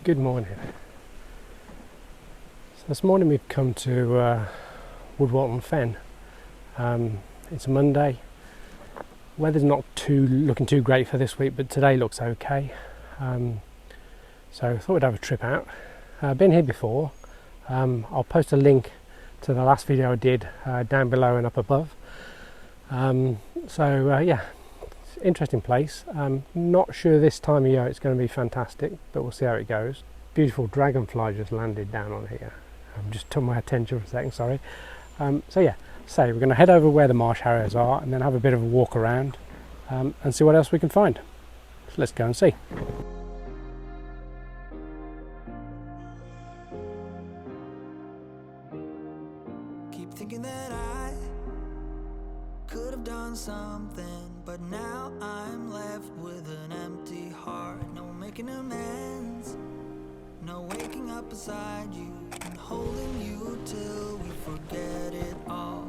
Good morning. So this morning we've come to Woodwalton Fen. It's a Monday. Weather's not looking too great for this week, but today looks okay. So I thought we'd have a trip out. Been here before. I'll post a link to the last video I did down below and up above. Yeah, interesting place. Not sure this time of year it's going to be fantastic, but we'll see how it goes. Beautiful dragonfly just landed down on here. Just took my attention for a second, sorry. We're going to head over where the Marsh Harriers are and then have a bit of a walk around and see what else we can find. So let's go and see. Keep thinking that I could have done something, but now I'm left with an empty heart. No making amends, no waking up beside you and holding you till we forget it all.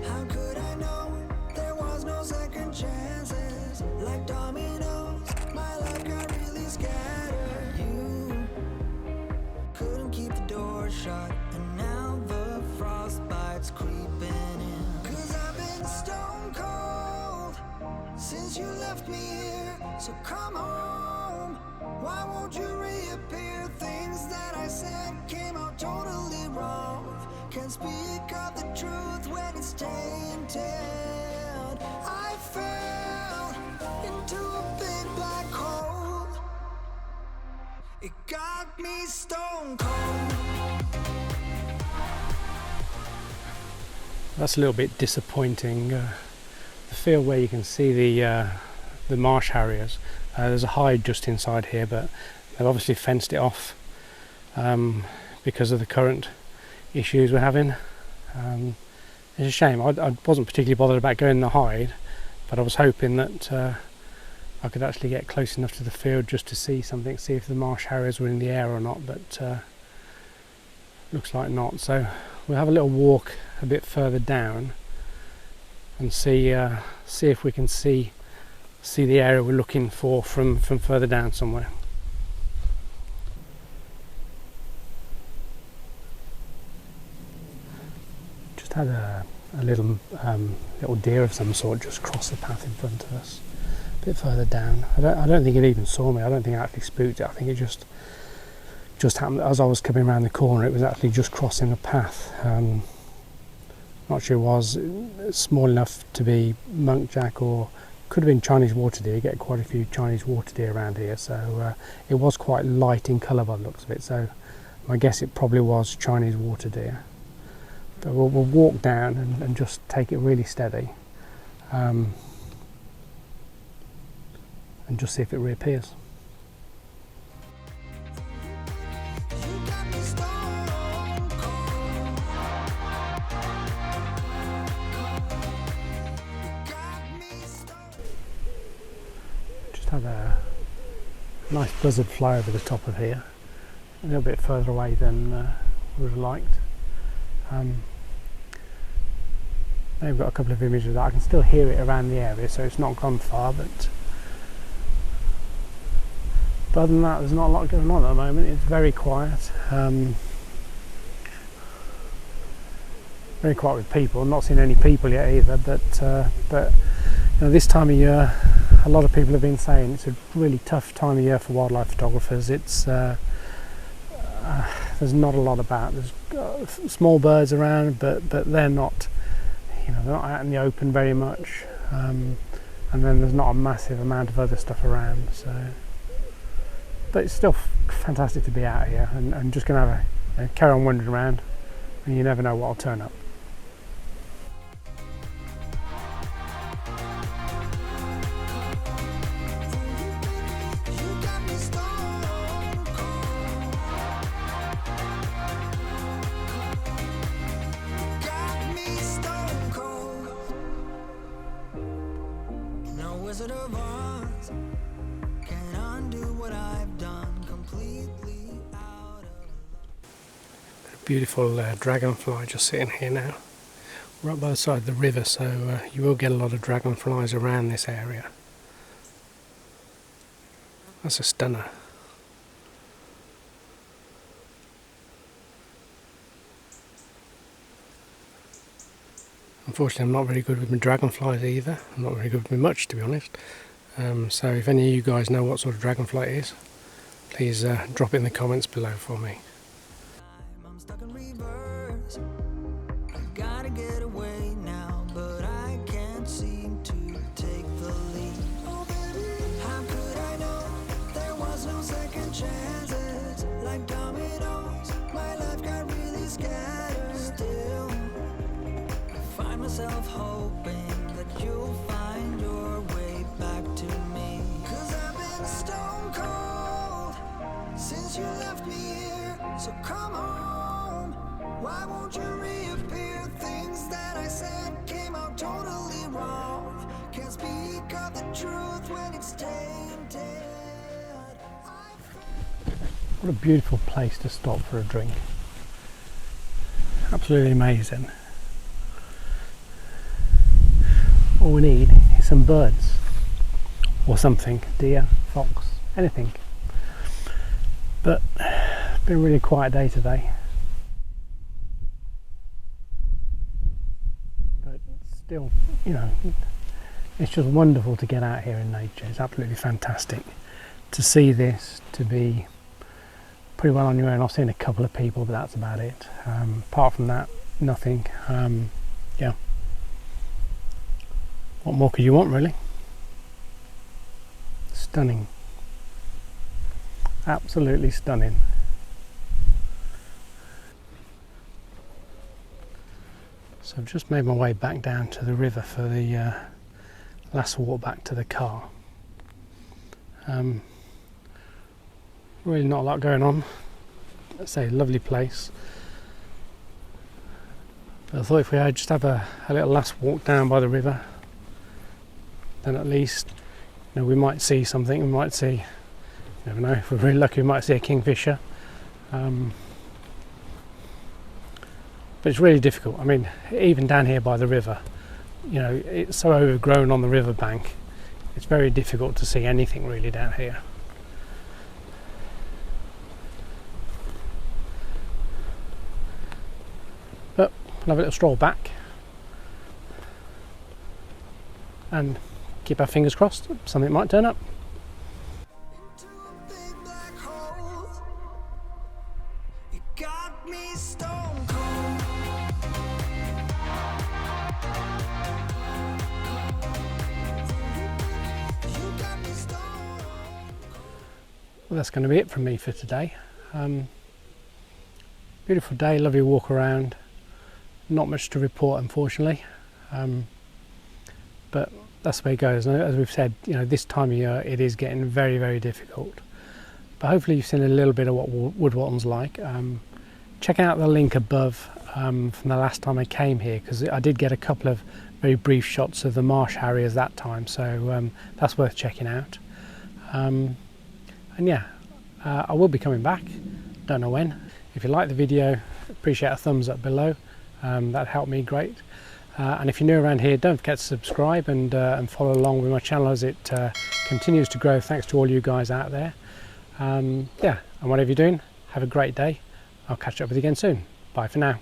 How could I know there was no second chances? Like dominoes, my life got really scattered. You couldn't keep the door shut, and now the frostbite's creeping in. 'Cause I've been stone cold since you left me here, so come home. Why won't you reappear? Things that I said came out totally wrong. Can't speak of the truth when it's tainted. I fell into a big black hole. It got me stone cold. That's a little bit disappointing. The field where you can see the Marsh Harriers. There's a hide just inside here, but they've obviously fenced it off because of the current issues we're having. It's a shame. I wasn't particularly bothered about going in the hide, but I was hoping that I could actually get close enough to the field just to see something, see if the Marsh Harriers were in the air or not, but looks like not. So we'll have a little walk a bit further down and see if we can see the area we're looking for from further down somewhere. Just had a little deer of some sort just cross the path in front of us, a bit further down. I don't think it even saw me. I don't think it actually spooked it. I think it just happened as I was coming around the corner. It was actually just crossing the path. Not sure it was small enough to be muntjac, or could have been Chinese water deer. You get quite a few Chinese water deer around here, so it was quite light in colour by the looks of it, so I guess it probably was Chinese water deer. But we'll walk down and just take it really steady and just see if it reappears. Had a nice buzzard fly over the top of here, a little bit further away than we would have liked. They've got a couple of images of that. I can still hear it around the area, so it's not gone far, but other than that there's not a lot going on at the moment. It's very quiet. Very quiet with people. I'm not seeing any people yet either, but you know, this time of year, a lot of people have been saying it's a really tough time of year for wildlife photographers. It's there's not a lot about. There's small birds around, but they're not, they're not out in the open very much. And then there's not a massive amount of other stuff around. So, but it's still fantastic to be out here and just gonna have carry on wandering around, and you never know what will turn up. Wizard of Oz can undo what I've done completely out of. Beautiful dragonfly just sitting here now. We're up by the side of the river, so you will get a lot of dragonflies around this area. That's a stunner. Unfortunately, I'm not very good with my dragonflies either. I'm not very good with much, to be honest. So if any of you guys know what sort of dragonfly it is, please drop it in the comments below for me. I'm stuck in reverse. I gotta get away now, but I can't seem to take the lead. Oh baby, how could I know there was no second chances? Like dominoes, my life got really scattered. Still, I find myself hoping that you'll find your way back to me. 'Cause I've been stone cold since you left me here, so come home. Why won't you reappear? Things that I said came out totally wrong. Can't speak of the truth when it's tainted. What a beautiful place to stop for a drink. Absolutely amazing. All we need is some birds or something, deer, fox, anything. But it's been a really quiet day today. But still, you know, it's just wonderful to get out here in nature. It's absolutely fantastic to see this, to be pretty well on your own. I've seen a couple of people, but that's about it. Apart from that, nothing. Yeah. What more could you want, really? Stunning. Absolutely stunning. So I've just made my way back down to the river for the last walk back to the car. Really not a lot going on. Let's say lovely place. But I thought if we had just have a little last walk down by the river, then at least, you know, we might see something. We might see, you never know, if we're really lucky we might see a kingfisher. But it's really difficult. I mean, even down here by the river, you know, it's so overgrown on the riverbank, it's very difficult to see anything really down here. But we'll have a little stroll back and keep our fingers crossed, something might turn up. Into a big black hole. It got me stone cold. You got me stone cold. Well, that's going to be it from me for today. Beautiful day, lovely walk around. Not much to report, unfortunately, but that's the way it goes. As we've said, you know, this time of year it is getting very, very difficult. But hopefully you've seen a little bit of what Woodwalton's like. Check out the link above from the last time I came here, because I did get a couple of very brief shots of the Marsh Harriers that time, so that's worth checking out. And yeah, I will be coming back, don't know when. If you like the video, appreciate a thumbs up below. That'd help me great. And if you're new around here, don't forget to subscribe and follow along with my channel as it continues to grow, thanks to all you guys out there. Yeah, and whatever you're doing, have a great day. I'll catch up with you again soon. Bye for now.